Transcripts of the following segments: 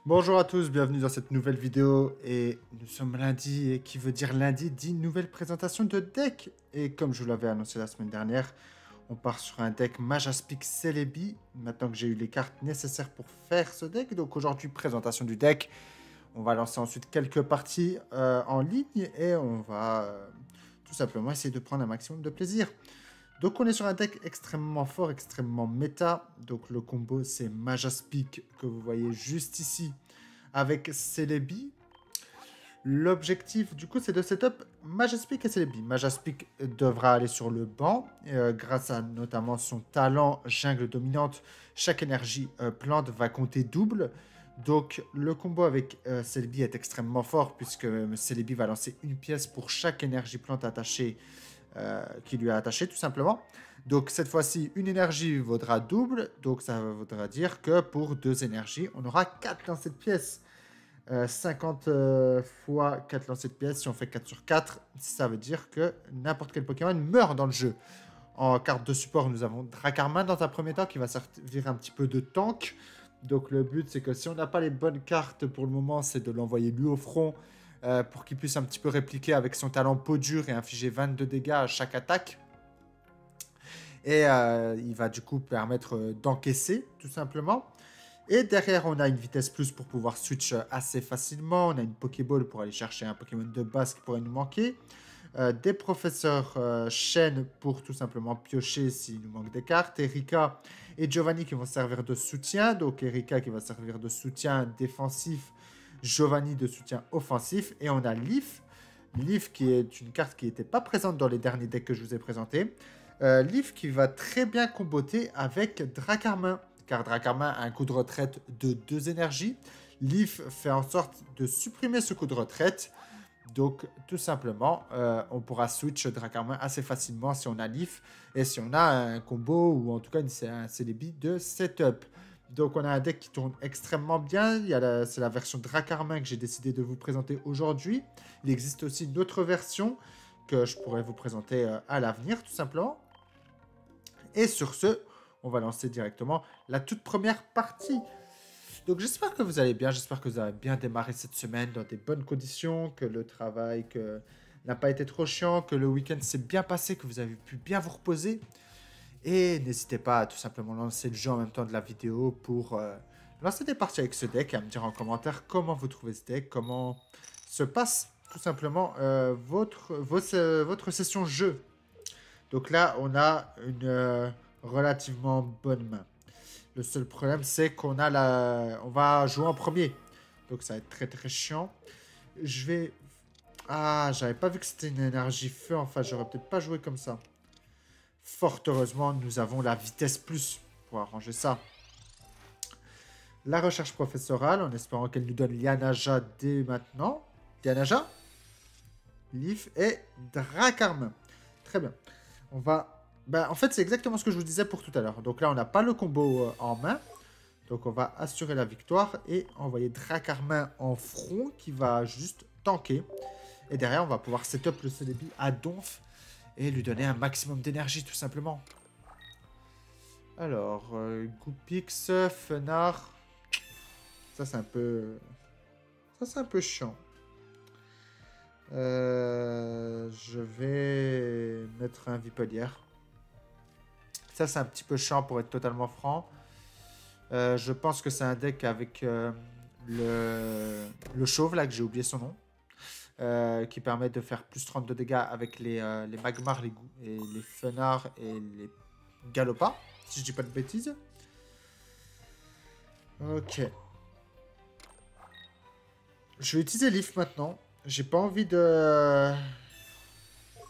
Bonjour à tous, bienvenue dans cette nouvelle vidéo et nous sommes lundi et qui veut dire lundi dit nouvelle présentation de deck et comme je vous l'avais annoncé la semaine dernière, on part sur un deck Majaspic Celebi maintenant que j'ai eu les cartes nécessaires pour faire ce deck. Donc aujourd'hui présentation du deck, on va lancer ensuite quelques parties en ligne et on va tout simplement essayer de prendre un maximum de plaisir. Donc on est sur un deck extrêmement fort, extrêmement méta. Donc le combo c'est Majaspic que vous voyez juste ici avec Celebi. L'objectif du coup c'est de setup Majaspic et Celebi. Majaspic devra aller sur le banc grâce à notamment son talent jungle dominante. Chaque énergie plante va compter double. Donc le combo avec Celebi est extrêmement fort puisque Celebi va lancer une pièce pour chaque énergie plante attachée qui lui a attaché tout simplement. Donc cette fois-ci, une énergie vaudra double. Donc ça voudra dire que pour 2 énergies, on aura 4 lancers de pièces. 50 fois 4 lancers de pièces, si on fait 4 sur 4, ça veut dire que n'importe quel Pokémon meurt dans le jeu. En carte de support, nous avons Dracarmin dans un premier temps qui va servir un petit peu de tank. Donc le but, c'est que si on n'a pas les bonnes cartes pour le moment, c'est de l'envoyer lui au front pour qu'il puisse un petit peu répliquer avec son talent peau dure et infliger 22 dégâts à chaque attaque. Et il va du coup permettre d'encaisser, tout simplement. Et derrière, on a une vitesse plus pour pouvoir switch assez facilement. On a une Pokéball pour aller chercher un Pokémon de base qui pourrait nous manquer. Des professeurs Shen pour tout simplement piocher s'il nous manque des cartes. Erika et Giovanni qui vont servir de soutien. Donc Erika qui va servir de soutien défensif. Giovanni de soutien offensif. Et on a Leaf. Leaf qui est une carte qui n'était pas présente dans les derniers decks que je vous ai présentés. Leaf qui va très bien comboter avec Dracarmin. Car Dracarmin a un coup de retraite de 2 énergies. Leaf fait en sorte de supprimer ce coup de retraite. Donc, tout simplement, on pourra switch Dracarmin assez facilement si on a Leaf et si on a un combo ou en tout cas un Celebi de setup. Donc, on a un deck qui tourne extrêmement bien. C'est la version Dracarmin que j'ai décidé de vous présenter aujourd'hui. Il existe aussi une autre version que je pourrais vous présenter à l'avenir, tout simplement. Et sur ce, on va lancer directement la toute première partie. Donc j'espère que vous allez bien, j'espère que vous avez bien démarré cette semaine dans des bonnes conditions, que le travail n'a pas été trop chiant, que le week-end s'est bien passé, que vous avez pu bien vous reposer. Et n'hésitez pas à tout simplement lancer le jeu en même temps de la vidéo pour lancer des parties avec ce deck et à me dire en commentaire comment vous trouvez ce deck, comment se passe tout simplement votre session jeu. Donc là, on a une relativement bonne main. Le seul problème, c'est qu'on on va jouer en premier. Donc ça va être très très chiant. Je vais... Ah, j'avais pas vu que c'était une énergie feu. Enfin, j'aurais peut-être pas joué comme ça. Fort heureusement, nous avons la vitesse plus pour arranger ça. La recherche professorale, en espérant qu'elle nous donne Lianaja dès maintenant. Lianaja, Leaf et Dracarmin. Très bien. On va... en fait, c'est exactement ce que je vous disais pour tout à l'heure. Donc là, on n'a pas le combo en main. Donc on va assurer la victoire et envoyer Dracarmin en front qui va juste tanker. Et derrière, on va pouvoir setup le Celebi à donf et lui donner un maximum d'énergie tout simplement. Alors, Goopix, Fenard. Ça, c'est un peu... Ça, c'est un peu chiant. Je vais mettre un Vipelière. Ça, c'est un petit peu chiant pour être totalement franc. Je pense que c'est un deck avec le chauve, là, que j'ai oublié son nom. Qui permet de faire plus 32 dégâts avec les Magmar, les Fenards et les Galopas, si je dis pas de bêtises. Ok. Je vais utiliser Leaf maintenant. J'ai pas envie de...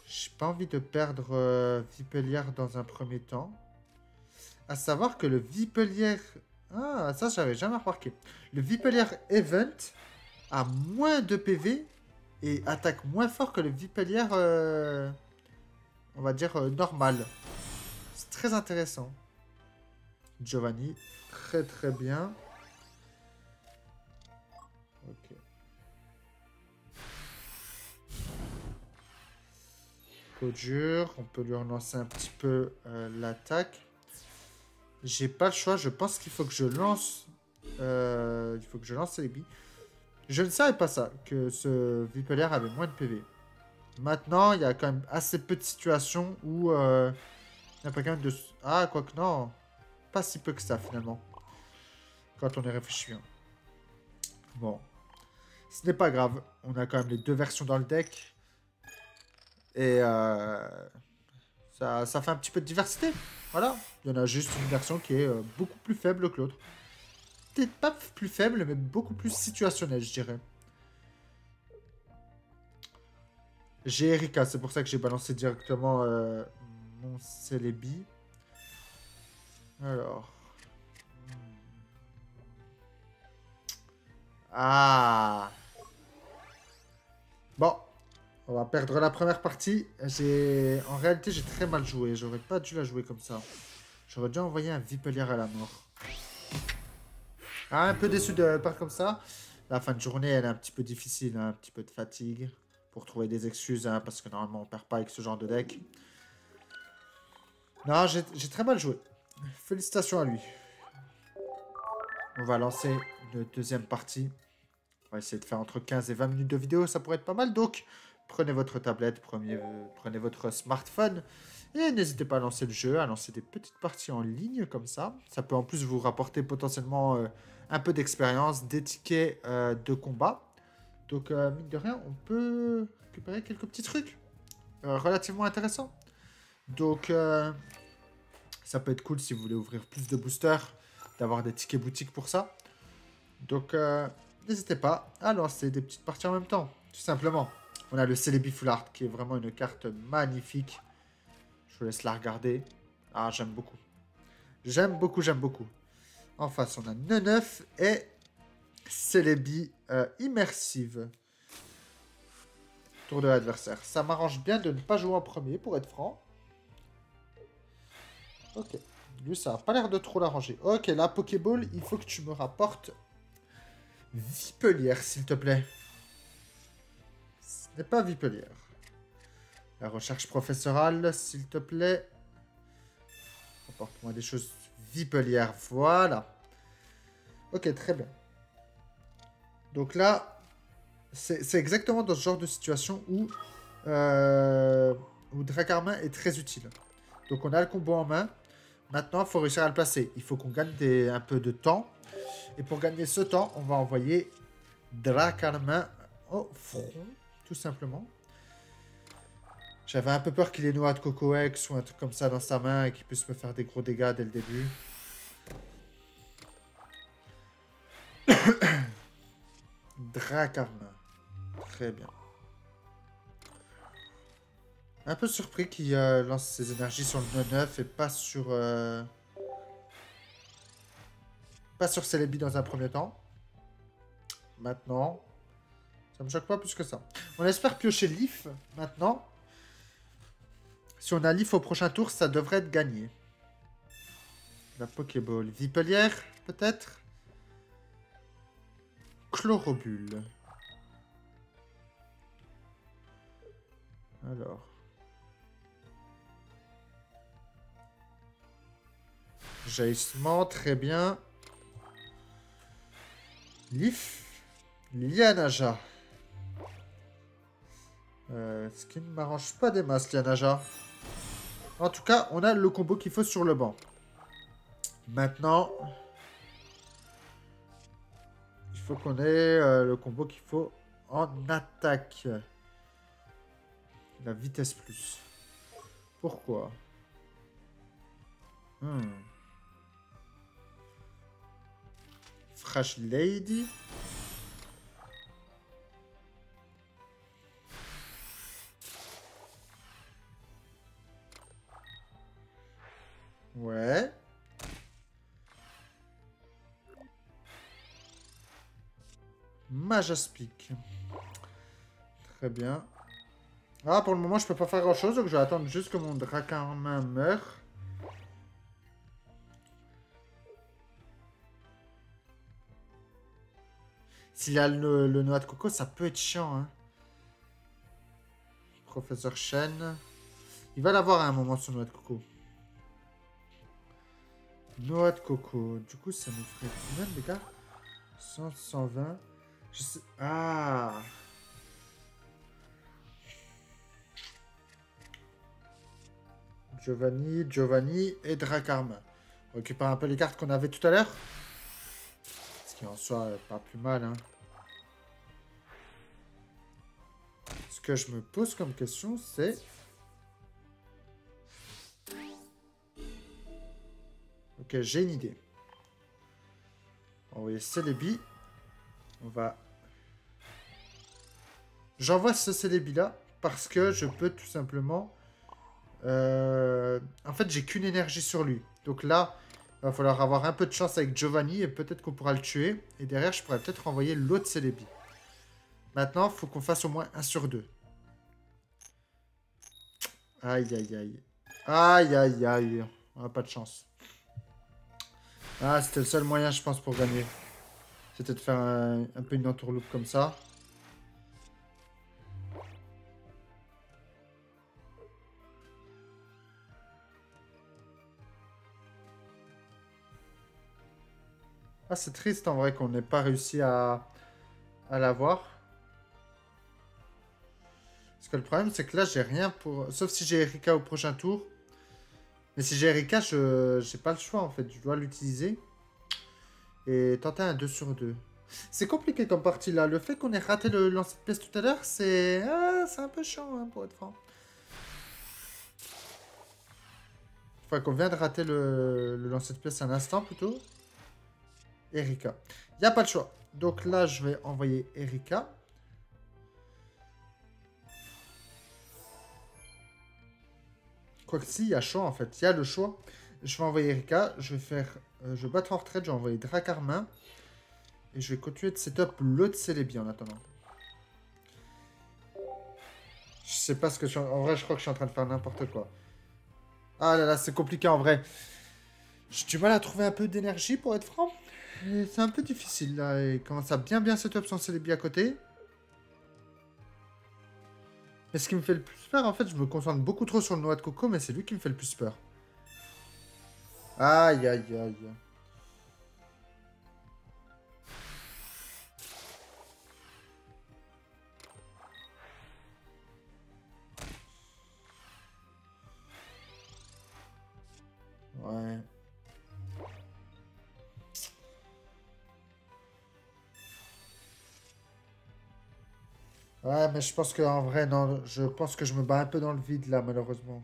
J'ai pas envie de perdre Vipelière dans un premier temps. À savoir que le Vipelière... Ah, ça, j'avais jamais remarqué. Le Vipelière Event a moins de PV et attaque moins fort que le Vipelière, on va dire, normal. C'est très intéressant. Giovanni, très très bien. Ok. Peau dure, on peut lui relancer un petit peu l'attaque. J'ai pas le choix, je pense qu'il faut que je lance il faut que je lance Celebi. Je ne savais pas ça, que ce Vipelier avait moins de PV. Maintenant, il y a quand même assez peu de situations où il n'y a pas quand même de... Ah, quoique non, pas si peu que ça finalement. Quand on y réfléchit. Hein. Bon. Ce n'est pas grave. On a quand même les deux versions dans le deck. Et ça fait un petit peu de diversité. Voilà. Il y en a juste une version qui est beaucoup plus faible que l'autre. Peut-être pas plus faible, mais beaucoup plus situationnelle, je dirais. J'ai Erika, c'est pour ça que j'ai balancé directement mon Celebi. Alors. Ah. Bon. On va perdre la première partie. En réalité, j'ai très mal joué. J'aurais pas dû la jouer comme ça. J'aurais dû envoyer un Vipelier à la mort. Ah, un peu déçu de part comme ça. La fin de journée, elle est un petit peu difficile. Hein, un petit peu de fatigue. Pour trouver des excuses. Hein, parce que normalement, on perd pas avec ce genre de deck. Non, j'ai très mal joué. Félicitations à lui. On va lancer une deuxième partie. On va essayer de faire entre 15 et 20 minutes de vidéo. Ça pourrait être pas mal. Donc, prenez votre tablette, prenez votre smartphone. Et n'hésitez pas à lancer le jeu, à lancer des petites parties en ligne comme ça. Ça peut en plus vous rapporter potentiellement un peu d'expérience, des tickets de combat. Donc, mine de rien, on peut récupérer quelques petits trucs relativement intéressants. Donc, ça peut être cool si vous voulez ouvrir plus de boosters, d'avoir des tickets boutiques pour ça. Donc, n'hésitez pas à lancer des petites parties en même temps, tout simplement. On a le Celebi Full Art qui est vraiment une carte magnifique. Je vous laisse la regarder. Ah, j'aime beaucoup. J'aime beaucoup, j'aime beaucoup. En face, on a Neneuf et Celebi Immersive. Tour de l'adversaire. Ça m'arrange bien de ne pas jouer en premier, pour être franc. Ok. Lui, ça n'a pas l'air de trop l'arranger. Ok, la Pokéball, il faut que tu me rapportes Vipelier, s'il te plaît. Ce n'est pas Vipelier. La recherche professorale, s'il te plaît. Apporte-moi des choses Vipelier. Voilà. Ok, très bien. Donc là, c'est exactement dans ce genre de situation où Dracarmin est très utile. Donc on a le combo en main. Maintenant, il faut réussir à le placer. Il faut qu'on gagne un peu de temps. Et pour gagner ce temps, on va envoyer Dracarmin au front, tout simplement. J'avais un peu peur qu'il ait Noix de Coco X ou un truc comme ça dans sa main et qu'il puisse me faire des gros dégâts dès le début. Dracarmin. Très bien. Un peu surpris qu'il lance ses énergies sur le 9 et pas sur... Pas sur Celebi dans un premier temps. Maintenant, ça me choque pas plus que ça. On espère piocher Leaf maintenant. Si on a Leaf au prochain tour, ça devrait être gagné. La Pokéball. Vipelier, peut-être. Chlorobule. Alors. Jaillissement, très bien. Leaf. Lianaja. Ce qui ne m'arrange pas des masses, Lianaja. En tout cas, on a le combo qu'il faut sur le banc. Maintenant, il faut qu'on ait le combo qu'il faut en attaque. La vitesse plus. Pourquoi? Fresh Lady. Ouais. Majaspic. Très bien. Ah, pour le moment, je peux pas faire grand chose, donc je vais attendre juste que mon Dracarmin meure. S'il a le noix de coco, ça peut être chiant, hein. Professeur Chen. Il va l'avoir à un moment, son noix de coco. Noix de coco. Du coup, ça nous ferait combien de dégâts? 100, 120. Je sais... Ah. Giovanni et Dracarmin. On récupère un peu les cartes qu'on avait tout à l'heure. Ce qui en soit pas plus mal, hein. Ce que je me pose comme question, c'est... Ok, j'ai une idée. On va envoyer Celebi. On va... J'envoie ce Celebi là parce que je peux tout simplement... En fait, j'ai qu'une énergie sur lui. Donc là, il va falloir avoir un peu de chance avec Giovanni et peut-être qu'on pourra le tuer. Et derrière, je pourrais peut-être envoyer l'autre Celebi. Maintenant, il faut qu'on fasse au moins 1 sur 2. Aïe, aïe, aïe. Aïe, aïe, aïe. On n'a pas de chance. Ah, c'était le seul moyen, je pense, pour gagner. C'était de faire un peu une entourloupe comme ça. Ah, c'est triste en vrai qu'on n'ait pas réussi à l'avoir. Parce que le problème, c'est que là, j'ai rien pour... Sauf si j'ai Erika au prochain tour. Mais si j'ai Erika, je j'ai pas le choix en fait. Je dois l'utiliser. Et tenter un 2 sur 2. C'est compliqué comme partie là. Le fait qu'on ait raté le lancer de pièce tout à l'heure, c'est c'est un peu chiant hein, pour être franc. Enfin, qu'on vient de rater le lancer de pièce un instant plutôt. Erika. Il n'y a pas le choix. Donc là, je vais envoyer Erika. Quoique si, il y a choix en fait. Il y a le choix. Je vais envoyer Erika. Je vais faire... je vais battre en retraite. Je vais envoyer Dracarmin. Et je vais continuer de setup l'autre Celebi en attendant. Je sais pas ce que je suis... En vrai, je crois que je suis en train de faire n'importe quoi. Ah là là, c'est compliqué en vrai. J'ai du mal à trouver un peu d'énergie pour être franc. C'est un peu difficile là. Il commence à bien setup son Celebi à côté. Mais ce qui me fait le plus peur, en fait, je me concentre beaucoup trop sur le noix de coco, mais c'est lui qui me fait le plus peur. Aïe, aïe, aïe. Ouais. Ouais, mais je pense qu'en vrai, non. Je pense que je me bats un peu dans le vide, là, malheureusement.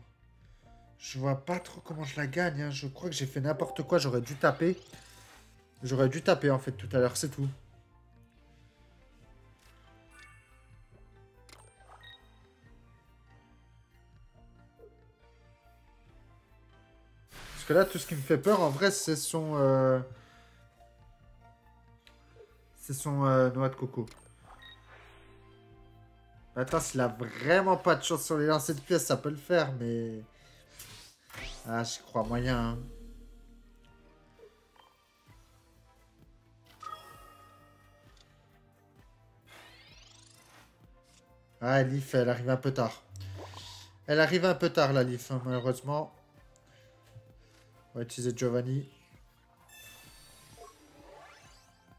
Je vois pas trop comment je la gagne, hein. Je crois que j'ai fait n'importe quoi. J'aurais dû taper. J'aurais dû taper, en fait, tout à l'heure. C'est tout. Parce que là, tout ce qui me fait peur, en vrai, c'est son... c'est son noix de coco. Attends, s'il a vraiment pas de chance sur les lancers de pièces, ça peut le faire, mais... Ah, j'y crois moyen, hein. Ah, Leaf, elle arrive un peu tard. Elle arrive un peu tard, la Leaf, hein, malheureusement. On va utiliser Giovanni.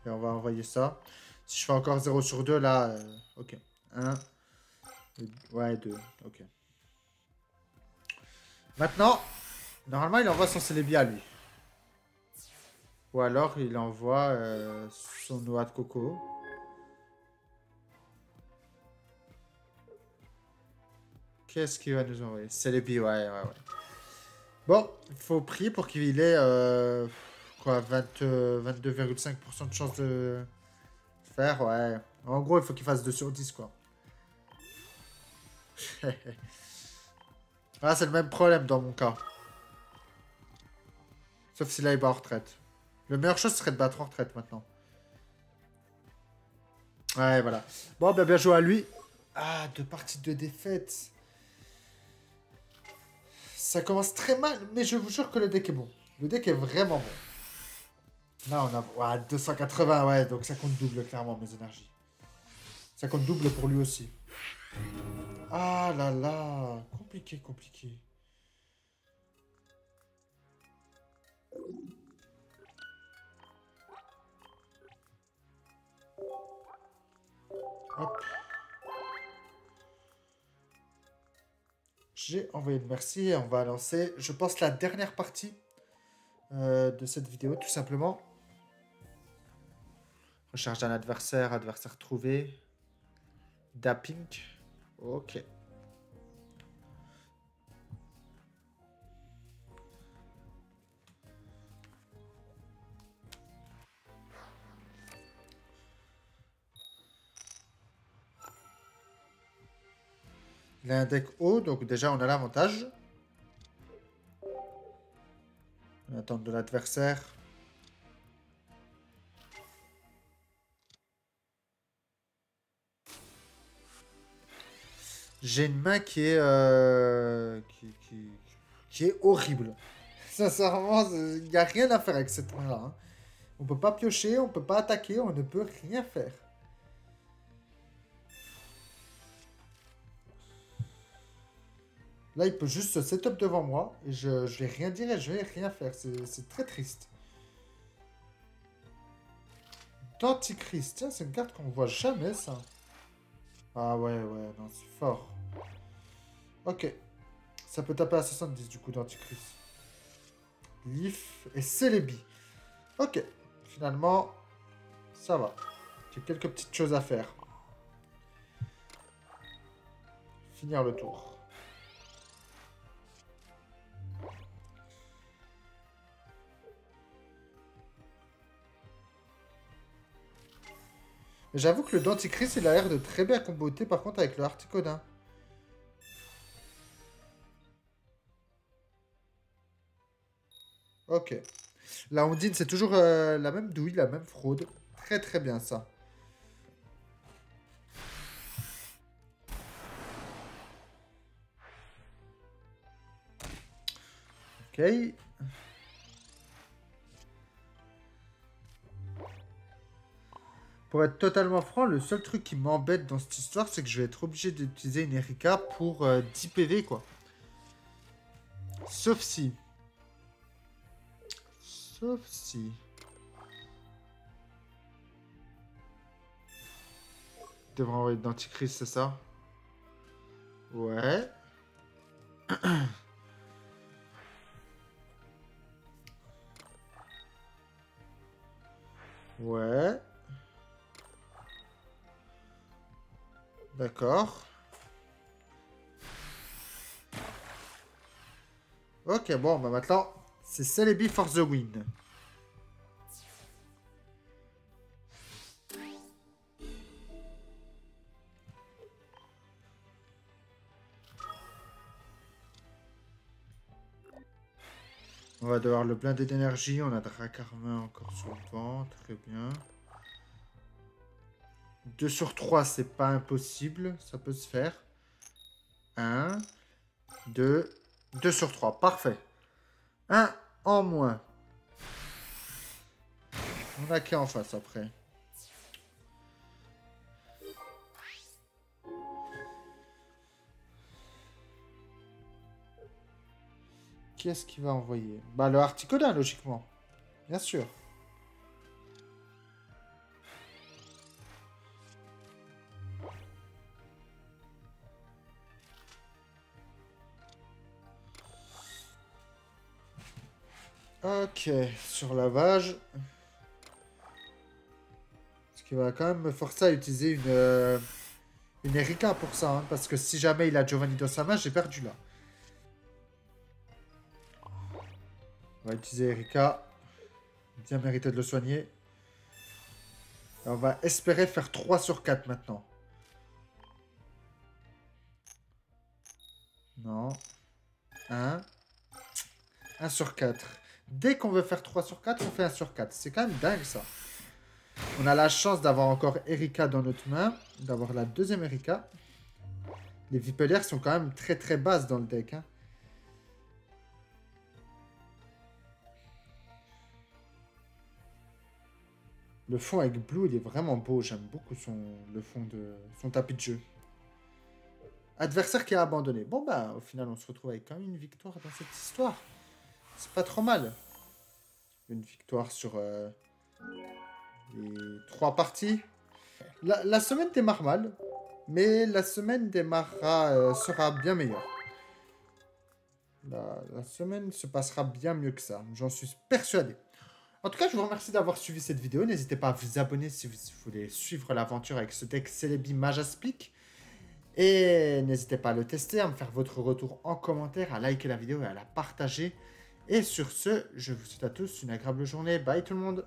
Et on va envoyer ça. Si je fais encore 0 sur 2, là... ok. 1. Ouais, 2. Ok. Maintenant, normalement, il envoie son Célébia, lui. Ou alors, il envoie son noix de coco. Qu'est-ce qu'il va nous envoyer? Célébi, ouais. Bon, il faut prier pour qu'il ait... quoi, 22,5% de chance de faire, ouais. En gros, il faut qu'il fasse 2 sur 10, quoi. Ah, c'est le même problème dans mon cas. Sauf si là, il bat en retraite. Le meilleure chose serait de battre en retraite maintenant. Ouais, voilà. Bon, ben, bien joué à lui. Ah, 2 parties de défaite. Ça commence très mal, mais je vous jure que le deck est bon. Le deck est vraiment bon. Là, on a 280, ouais, donc ça compte double, clairement, mes énergies. Ça compte double pour lui aussi. Ah là là, compliqué. Hop. J'ai envoyé le merci et on va lancer, je pense, la dernière partie de cette vidéo, tout simplement. Recherche d'un adversaire, adversaire trouvé. Dapping. Ok. Il a un deck haut, donc déjà on a l'avantage. On attend de l'adversaire. J'ai une main qui est, qui est horrible. Sincèrement, il n'y a rien à faire avec cette main-là. Hein. On peut pas piocher, on peut pas attaquer, on ne peut rien faire. Là, il peut juste se setup devant moi et je vais rien dire et je vais rien faire. C'est très triste. D'Antichrist. Tiens, c'est une carte qu'on voit jamais, ça. Ah ouais, ouais, non, c'est fort. Ok. Ça peut taper à 70 du coup d'Antichrist. Leaf et Celebi. Ok. Finalement, ça va. J'ai quelques petites choses à faire. Finir le tour. Mais j'avoue que le Dentichrist, il a l'air de très bien comboter par contre avec le Articodin. Ok. La Ondine, c'est toujours la même douille, la même fraude. Très très bien ça. Ok. Pour être totalement franc, le seul truc qui m'embête dans cette histoire, c'est que je vais être obligé d'utiliser une Erika pour 10 PV, quoi. Sauf si... Sauf si... Je devrais envoyer d'Antichrist, c'est ça? Ouais. Ouais. D'accord. Ok, bon, bah maintenant, c'est Celebi for the win. On va devoir le blinder d'énergie. On a Dracarmin encore sur le vent. Très bien. 2 sur 3, c'est pas impossible. Ça peut se faire. 1, 2, 2 sur 3. Parfait. 1 en moins. On a qui en face après? Qui est-ce qui va envoyer? Bah, le Articodin, logiquement. Bien sûr. Ok, sur lavage. Ce qui va quand même me forcer à utiliser une Erika pour ça. Hein, parce que si jamais il a Giovanni dans sa main, j'ai perdu là. On va utiliser Erika. Bien mérité de le soigner. Et on va espérer faire 3 sur 4 maintenant. Non. 1. 1 sur 4. Dès qu'on veut faire 3 sur 4, on fait 1 sur 4. C'est quand même dingue ça. On a la chance d'avoir encore Erika dans notre main. D'avoir la deuxième Erika. Les Vipelières sont quand même très très basses dans le deck. Hein. Le fond avec Blue, il est vraiment beau. J'aime beaucoup le fond de son tapis de jeu. Adversaire qui a abandonné. Bon bah, au final, on se retrouve avec quand même une victoire dans cette histoire. C'est pas trop mal. Une victoire sur les 3 parties. La semaine démarre mal, mais la semaine sera bien meilleure. La semaine se passera bien mieux que ça, j'en suis persuadé. En tout cas, je vous remercie d'avoir suivi cette vidéo. N'hésitez pas à vous abonner si vous voulez suivre l'aventure avec ce deck Celebi Majaspic. Et n'hésitez pas à le tester, à me faire votre retour en commentaire, à liker la vidéo et à la partager. Et sur ce, je vous souhaite à tous une agréable journée. Bye tout le monde!